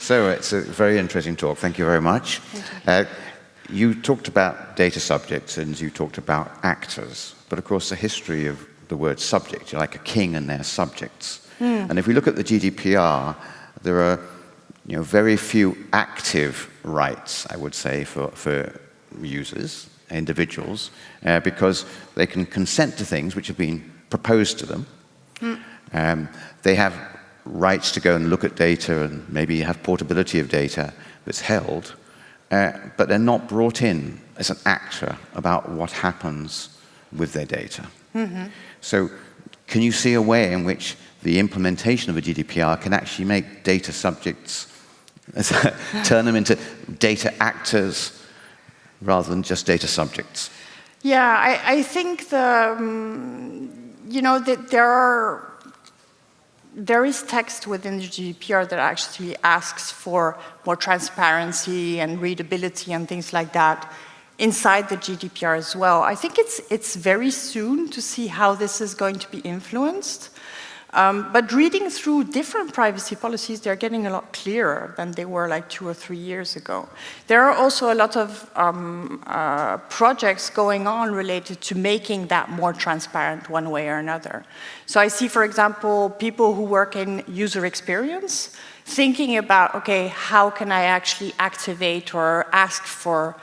So it's a very interesting talk. Thank you very much. You talked about data subjects and you talked about actors, but of course the history of the word subject, you're like a king and their subjects. And if we look at the GDPR, there are very few active rights, I would say, for users, individuals, because they can consent to things which have been proposed to them. They have rights to go and look at data and maybe have portability of data that's held, but they're not brought in as an actor about what happens with their data. So can you see a way in which the implementation of a GDPR can actually make data subjects, turn them into data actors rather than just data subjects? Yeah, I think that there is text within the GDPR that actually asks for more transparency and readability and things like that inside the GDPR as well. I think it's very soon to see how this is going to be influenced. But reading through different privacy policies, they're getting a lot clearer than they were like 2 or 3 years ago. There are also a lot of projects going on related to making that more transparent one way or another. So I see, for example, people who work in user experience thinking about, okay, how can I actually activate or ask for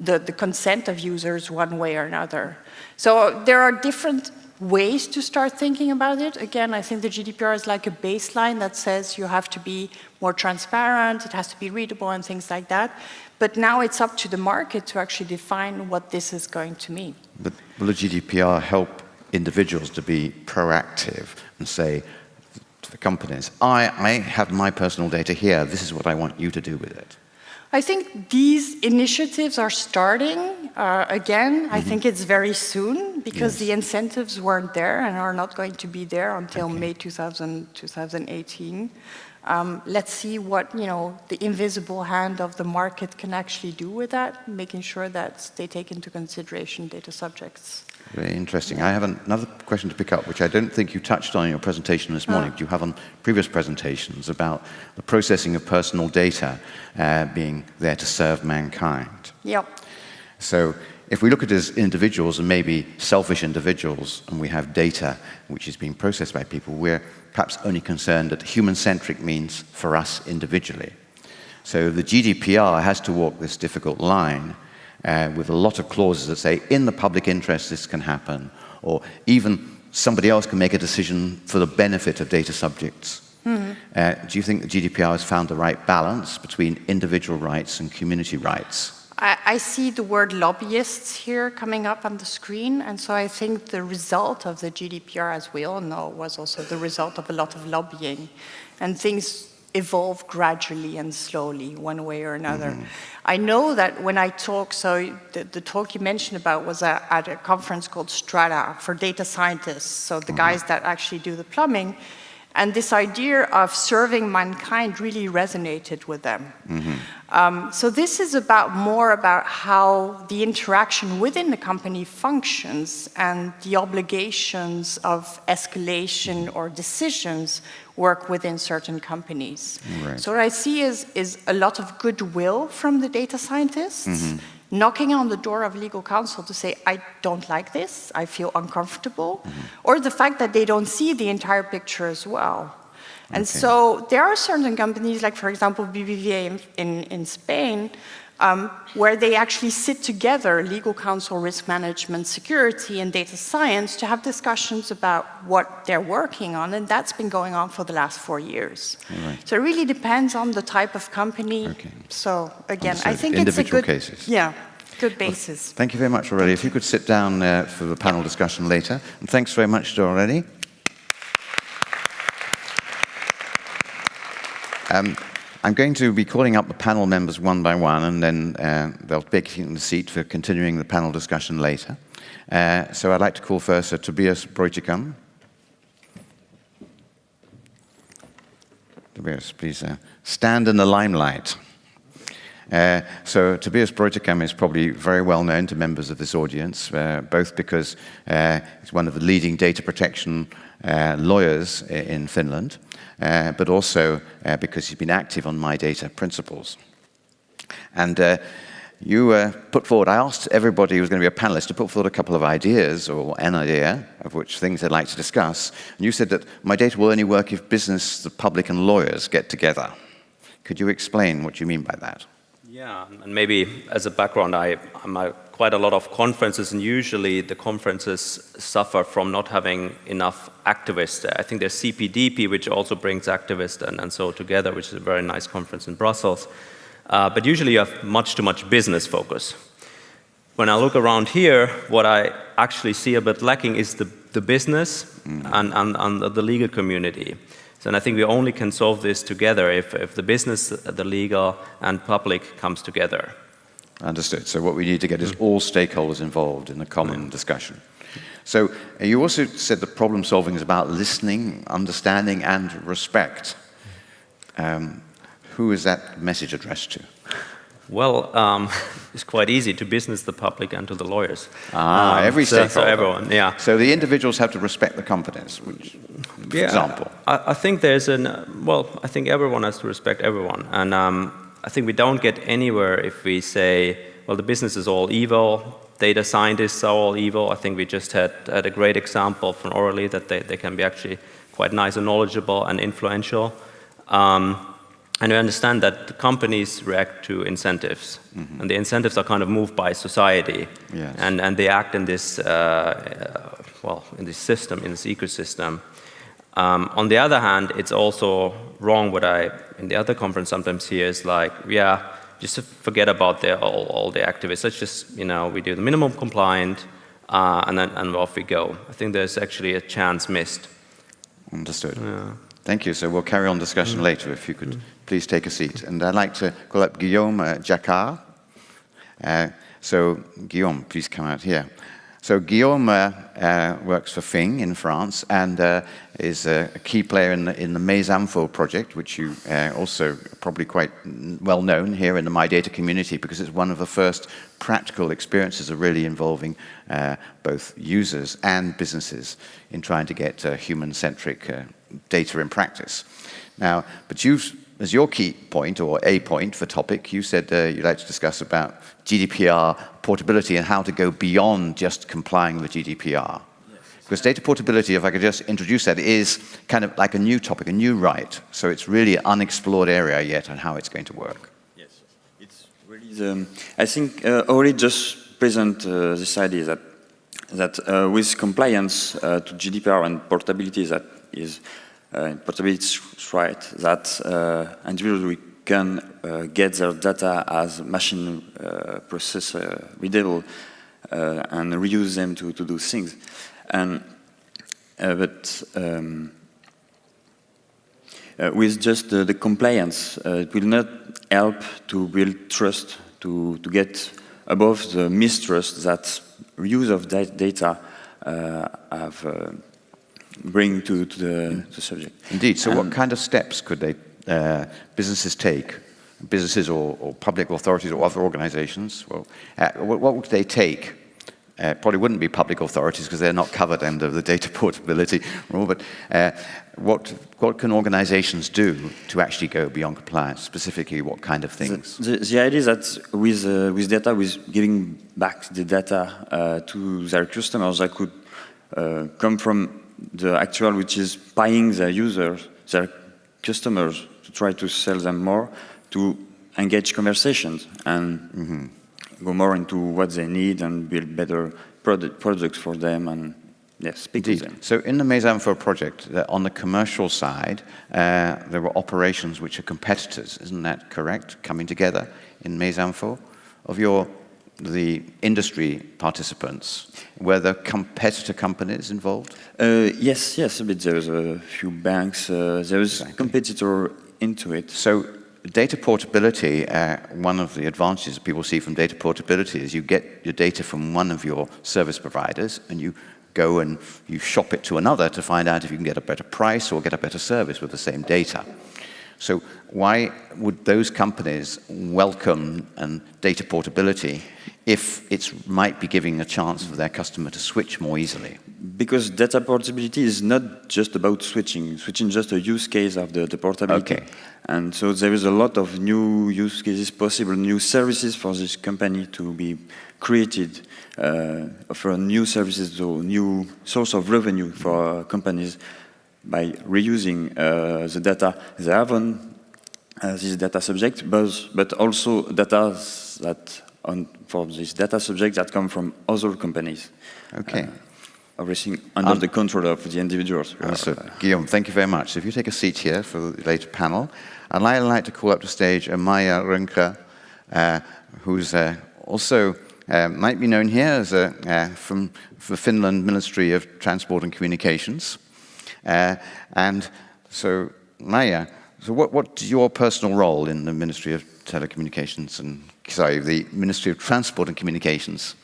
the consent of users one way or another. So there are different ways to start thinking about it. Again, I think the GDPR is like a baseline that says you have to be more transparent, it has to be readable and things like that. But now it's up to the market to actually define what this is going to mean. But will the GDPR help individuals to be proactive and say to the companies, I have my personal data here, this is what I want you to do with it? I think these initiatives are starting again. I think it's very soon because the incentives weren't there and are not going to be there until May 2018. Let's see what the invisible hand of the market can actually do with that, making sure that they take into consideration data subjects. Very interesting. I have another question to pick up, which I don't think you touched on in your presentation this morning, but you have on previous presentations about the processing of personal data being there to serve mankind. Yep. So if we look at it as individuals and maybe selfish individuals, and we have data which is being processed by people, we're perhaps only concerned that human-centric means for us individually. So the GDPR has to walk this difficult line with a lot of clauses that say, in the public interest, this can happen, or even somebody else can make a decision for the benefit of data subjects. Do you think the GDPR has found the right balance between individual rights and community rights? I see the word lobbyists here coming up on the screen, and so I think the result of the GDPR, as we all know, was also the result of a lot of lobbying, and things evolve gradually and slowly, one way or another. I know that when I talk, so the talk you mentioned about was at a conference called Strata for data scientists, so the guys that actually do the plumbing, and this idea of serving mankind really resonated with them. So this is more about how the interaction within the company functions and the obligations of escalation or decisions work within certain companies. Right. So what I see is a lot of goodwill from the data scientists, knocking on the door of legal counsel to say, I don't like this, I feel uncomfortable, or the fact that they don't see the entire picture as well. And so there are certain companies, like for example BBVA in Spain, where they actually sit together, legal counsel, risk management, security, and data science, to have discussions about what they're working on, and that's been going on for the last 4 years. Right. So it really depends on the type of company. So again, I think it's a good, cases. Good basis. Well, thank you very much, Aurelie. If you could sit down for the panel discussion later. And thanks very much to Aurelie. I'm going to be calling up the panel members one by one, and then they'll take the seat for continuing the panel discussion later. So I'd like to call first Tobias Bräutigam. Tobias, please stand in the limelight. So Tobias Bräutigam is probably very well known to members of this audience, both because he's one of the leading data protection lawyers in Finland, but also because he's been active on MyData principles. And you put forward, I asked everybody who was going to be a panelist to put forward a couple of ideas, or an idea, of which things they'd like to discuss. And you said that MyData will only work if business, the public, and lawyers get together. Could you explain what you mean by that? Yeah, and maybe as a background, I'm at quite a lot of conferences, and usually the conferences suffer from not having enough activists. I think there's CPDP, which also brings activists and so together, which is a very nice conference in Brussels. But usually you have much too much business focus. When I look around here, what I actually see a bit lacking is the business and the legal community. So, and I think we only can solve this together if the business, the legal, and public comes together. Understood. So what we need to get is all stakeholders involved in a common discussion. So you also said that problem solving is about listening, understanding, and respect. Who is that message addressed to? Well, it's quite easy to business, the public, and to the lawyers. Every stakeholder. So everyone, yeah. So the individuals have to respect the companies, which, for example. I think there's I think everyone has to respect everyone. And I think we don't get anywhere if we say, well, the business is all evil, data scientists are all evil. I think we just had a great example from Orally that they can be actually quite nice and knowledgeable and influential. And we understand that the companies react to incentives, and the incentives are kind of moved by society, yes. and they act in this, in this system, in this ecosystem. On the other hand, it's also wrong what I, in the other conference sometimes hear is like, yeah, just forget about all the activists. Let's just, we do the minimum compliant, and off we go. I think there's actually a chance missed. Understood. Yeah. Thank you. So we'll carry on discussion later. If you could please take a seat. And I'd like to call up Guillaume Jacquart. So Guillaume, please come out here. So Guillaume works for Fing in France and is a key player in the MyData project, which you also probably quite well known here in the MyData community because it's one of the first practical experiences of really involving both users and businesses in trying to get human-centric data in practice. Now, but as your key point, or a point for topic, you said you'd like to discuss about GDPR portability and how to go beyond just complying with GDPR. Yes. Because data portability, if I could just introduce that, is kind of like a new topic, a new right. So it's really an unexplored area yet on how it's going to work. Yes, it's really I think already just present this idea that with compliance to GDPR and portability, that is portability right, that individuals can get their data as machine process readable and reuse them to do things. And with just the compliance, it will not help to build trust, to get above the mistrust that use of data have bring to the subject. Indeed. So what kind of steps could they businesses take, businesses or public authorities or other organizations? Well, what would they take? Probably wouldn't be public authorities because they're not covered under the data portability rule, but what can organizations do to actually go beyond compliance? Specifically, what kind of things? The idea is that with data, with giving back the data to their customers, that could come from the actual, which is buying their users, their customers, to try to sell them more, to engage conversations and go more into what they need and build better products for them and speak to them. So in the MyData project, on the commercial side, there were operations which are competitors, isn't that correct, coming together in MyData? Of the industry participants, were there competitor companies involved? Yes, a bit. There's a few banks. There's a competitor into it. So data portability, one of the advantages people see from data portability is you get your data from one of your service providers and you go and you shop it to another to find out if you can get a better price or get a better service with the same data. So why would those companies welcome data portability if it might be giving a chance for their customer to switch more easily? Because data portability is not just about switching. Switching is just a use case of the portability. Okay. And so there is a lot of new use cases possible, new services for this company to be created, for new services, so new source of revenue for companies by reusing the data they have on this data subject, but also data for this data subject that come from other companies. Okay. Everything under the control of the individuals. So, Guillaume, thank you very much. So if you take a seat here for the later panel, I'd like to call up to stage Maija Rönkä, who's also might be known here as from the Finland Ministry of Transport and Communications. And so, Maija, so what's your personal role in the Ministry of Telecommunications the Ministry of Transport and Communications?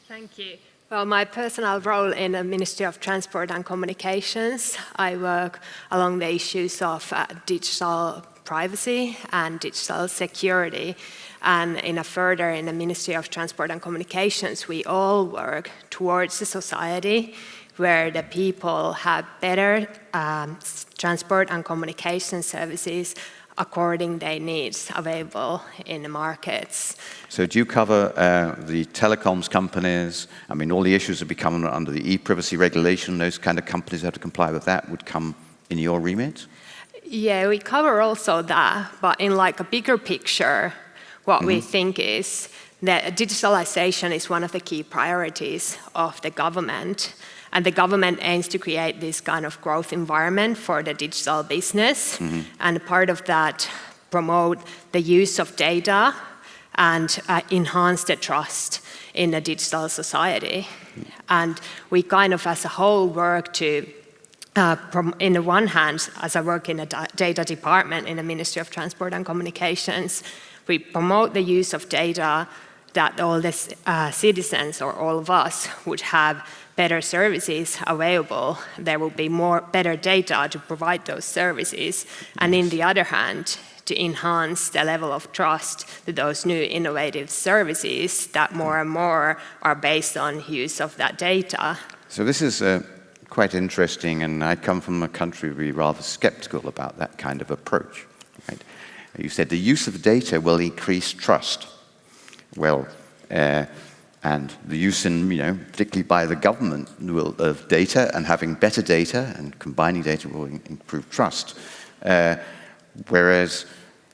Thank you. Well, my personal role in the Ministry of Transport and Communications, I work along the issues of digital privacy and digital security. And in the Ministry of Transport and Communications, we all work towards a society where the people have better transport and communication services according to their needs available in the markets. So do you cover the telecoms companies? I mean, all the issues that become under the e-privacy regulation, those kind of companies have to comply with that would come in your remit? Yeah, we cover also that, but in like a bigger picture, what we think is that digitalization is one of the key priorities of the government. And the government aims to create this kind of growth environment for the digital business. And part of that, promote the use of data and enhance the trust in the digital society. And we kind of as a whole work to, in the one hand, as I work in the data department in the Ministry of Transport and Communications, we promote the use of data that all the citizens or all of us would have better services available. There will be better data to provide those services. And in the other hand, to enhance the level of trust to those new innovative services that more and more are based on use of that data. So this is quite interesting, and I come from a country where we're rather skeptical about that kind of approach. Right? You said the use of data will increase trust. Well, and the use particularly by the government of data and having better data and combining data will improve trust. Whereas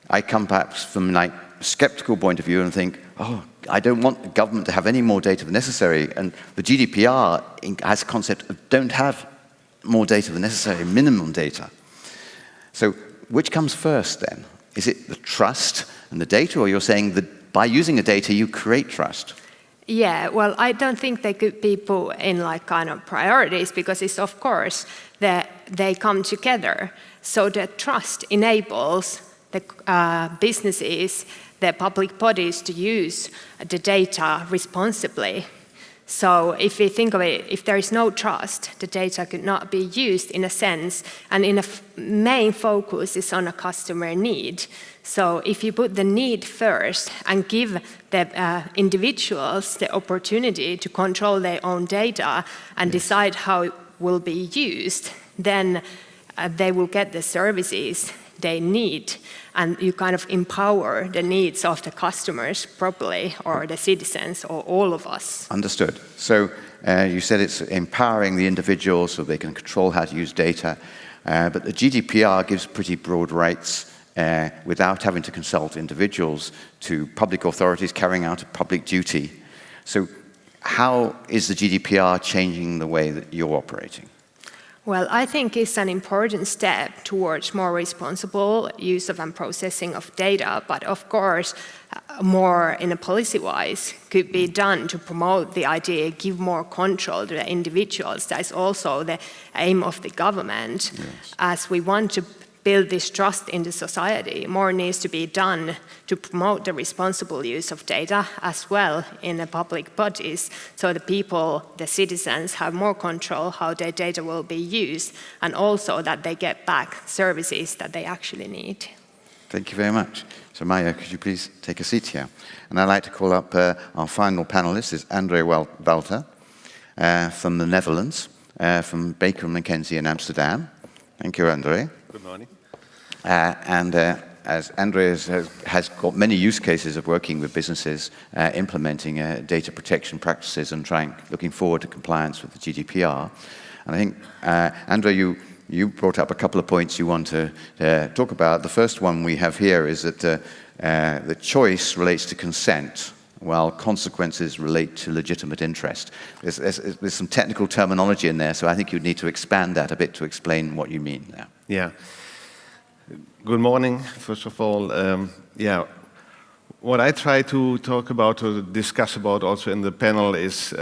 I come perhaps from a skeptical point of view and think, oh, I don't want the government to have any more data than necessary. And the GDPR has a concept of don't have more data than necessary, minimum data. So which comes first then? Is it the trust and the data, or you're saying that by using the data you create trust? Yeah, well, I don't think they could be put in like kind of priorities because it's of course that they come together. So the trust enables the businesses, the public bodies to use the data responsibly. So if we think of it, if there is no trust, the data could not be used in a sense, and in a main focus is on a customer need. So if you put the need first and give the individuals the opportunity to control their own data and decide how it will be used, then they will get the services they need, and you kind of empower the needs of the customers properly, or the citizens, or all of us. Understood. So you said it's empowering the individual so they can control how to use data, but the GDPR gives pretty broad rights without having to consult individuals to public authorities carrying out a public duty. So how is the GDPR changing the way that you're operating? Well, I think it's an important step towards more responsible use of and processing of data, but of course, more in a policy-wise could be done to promote the idea, give more control to the individuals. That's also the aim of the government. Yes. As we want to build this trust in the society, more needs to be done to promote the responsible use of data as well in the public bodies, so the people, the citizens, have more control how their data will be used, and also that they get back services that they actually need. Thank you very much. So Maija, could you please take a seat here? And I'd like to call up our final panelist, is André Walter from the Netherlands, from Baker McKenzie in Amsterdam. Thank you, André. Good morning. As André has got many use cases of working with businesses implementing data protection practices and looking forward to compliance with the GDPR. And I think, André, you brought up a couple of points you want to talk about. The first one we have here is that the choice relates to consent, while consequences relate to legitimate interest. There's some technical terminology in there, so I think you'd need to expand that a bit to explain what you mean there. Yeah. Good morning, first of all. What I try to talk about, to discuss about also in the panel is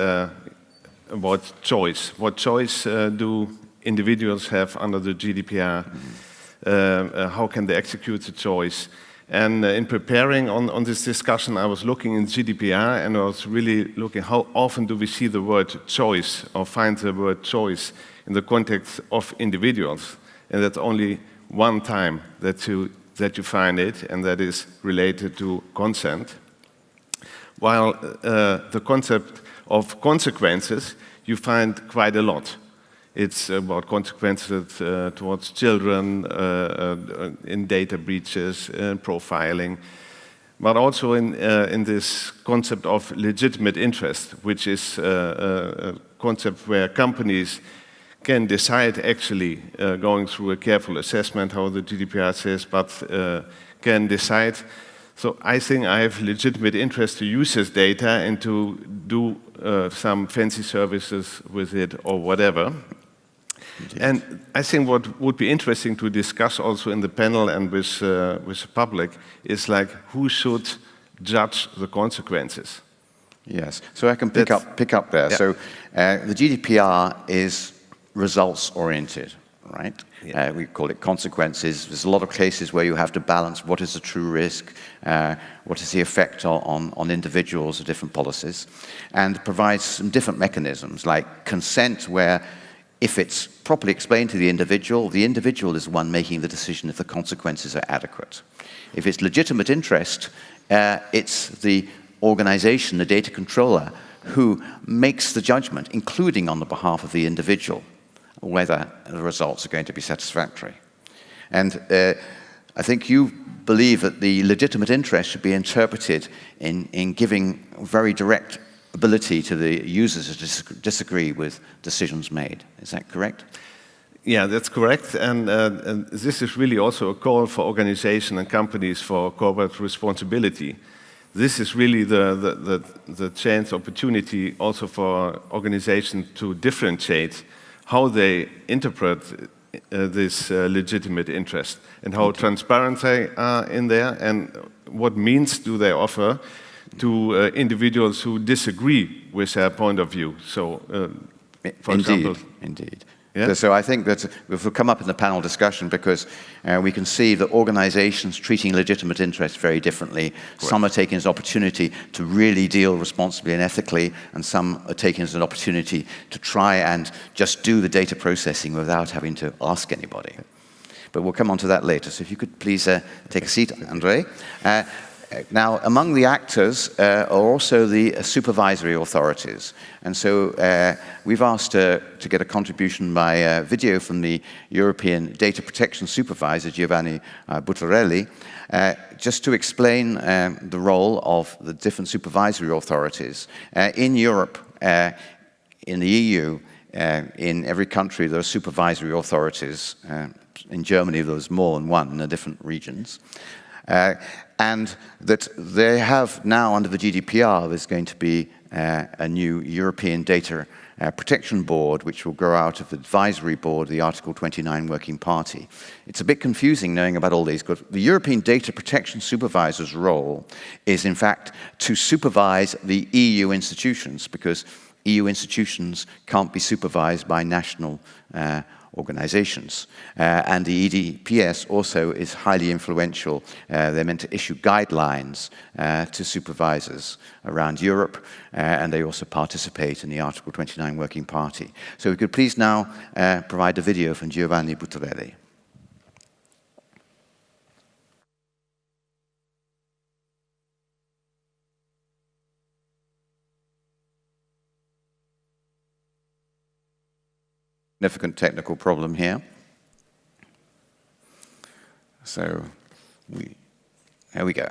about choice. What choice do individuals have under the GDPR? How can they execute the choice? And in preparing on this discussion, I was looking in GDPR and I was really looking how often do we see the word choice or find the word choice in the context of individuals. And that's only one time that you find it, and that is related to consent. While the concept of consequences, you find quite a lot. It's about consequences towards children, in data breaches, profiling, but also in this concept of legitimate interest, which is a concept where companies can decide actually going through a careful assessment, how the GDPR says, but can decide. So I think I have legitimate interest to use this data and to do some fancy services with it or whatever. Indeed. And I think what would be interesting to discuss also in the panel and with the public is like who should judge the consequences. Yes, so I can pick up there. Yeah. So the GDPR is results-oriented, right? Yeah. We call it consequences. There's a lot of cases where you have to balance what is the true risk, what is the effect on individuals of different policies, and provides some different mechanisms like consent, where if it's properly explained to the individual is the one making the decision if the consequences are adequate. If it's legitimate interest, it's the organization, the data controller, who makes the judgment, including on the behalf of the individual, whether the results are going to be satisfactory. And I think you believe that the legitimate interest should be interpreted in giving very direct ability to the users to disagree with decisions made. Is that correct? Yeah, that's correct. And this is really also a call for organizations and companies for corporate responsibility. This is really the chance, opportunity also for organizations to differentiate how they interpret this legitimate interest and how transparent they are in there and what means do they offer to individuals who disagree with their point of view. So, for example... Indeed. Yeah? So I think that it will come up in the panel discussion because we can see that organizations treating legitimate interests very differently. Correct. Some are taking it as an opportunity to really deal responsibly and ethically, and some are taking it as an opportunity to try and just do the data processing without having to ask anybody. But we'll come on to that later. So if you could please take a seat, André. Now, among the actors are also the supervisory authorities. And so we've asked to get a contribution by video from the European Data Protection Supervisor, Giovanni Buttarelli, just to explain the role of the different supervisory authorities. In Europe, in the EU, in every country there are supervisory authorities. In Germany there's more than one in the different regions. And that they have now, under the GDPR, there's going to be a new European Data Protection Board, which will grow out of the advisory board, the Article 29 Working Party. It's a bit confusing knowing about all these, because the European Data Protection Supervisor's role is, in fact, to supervise the EU institutions, because EU institutions can't be supervised by national organizations. And the EDPS also is highly influential. They're meant to issue guidelines to supervisors around Europe, and they also participate in the Article 29 Working Party. So we could please now provide a video from Giovanni Buttarelli. significant technical problem here. So, here we go.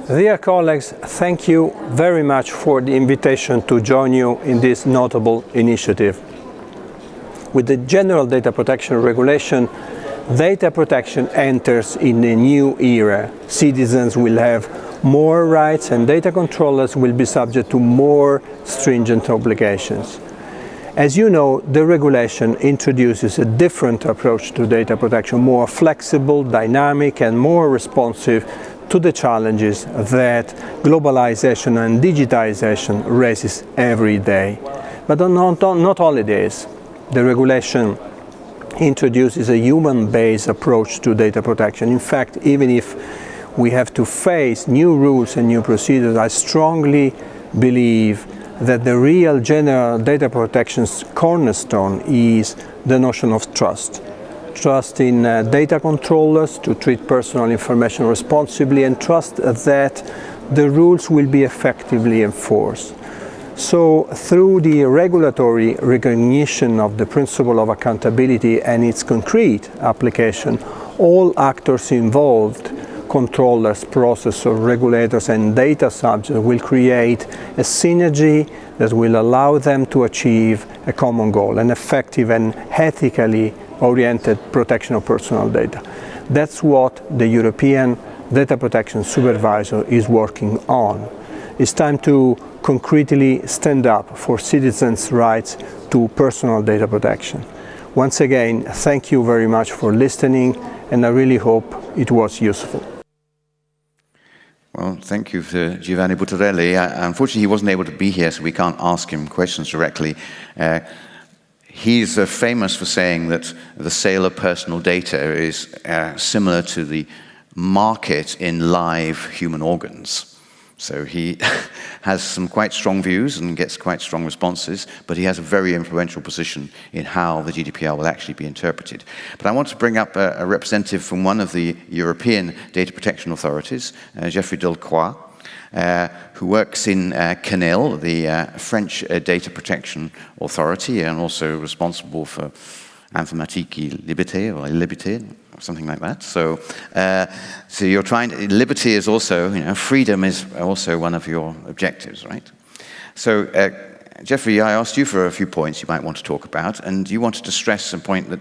Dear colleagues, thank you very much for the invitation to join you in this notable initiative. With the General Data Protection Regulation, data protection enters in a new era. Citizens will have more rights and data controllers will be subject to more stringent obligations. As you know, the regulation introduces a different approach to data protection, more flexible, dynamic, and more responsive to the challenges that globalization and digitization raises every day. But not only this, the regulation introduces a human-based approach to data protection. In fact, even if we have to face new rules and new procedures, I strongly believe that the real general data protection's cornerstone is the notion of trust. Trust in data controllers to treat personal information responsibly, and trust that the rules will be effectively enforced. So, through the regulatory recognition of the principle of accountability and its concrete application, all actors involved, controllers, processors, regulators, and data subjects, will create a synergy that will allow them to achieve a common goal, an effective and ethically oriented protection of personal data. That's what the European Data Protection Supervisor is working on. It's time to concretely stand up for citizens' rights to personal data protection. Once again, thank you very much for listening, and I really hope it was useful. Well, thank you to Giovanni Buttarelli. Unfortunately, he wasn't able to be here, so we can't ask him questions directly. He's famous for saying that the sale of personal data is similar to the market in live human organs. So he has some quite strong views and gets quite strong responses, but he has a very influential position in how the GDPR will actually be interpreted. But I want to bring up a representative from one of the European data protection authorities, Geoffrey Delcroix, who works in CNIL, the French data protection authority, and also responsible for informatique et liberté, or liberté, or something like that. So, so you're trying to, liberty is also, freedom is also one of your objectives, right? So, Geoffrey, I asked you for a few points you might want to talk about, and you wanted to stress a point that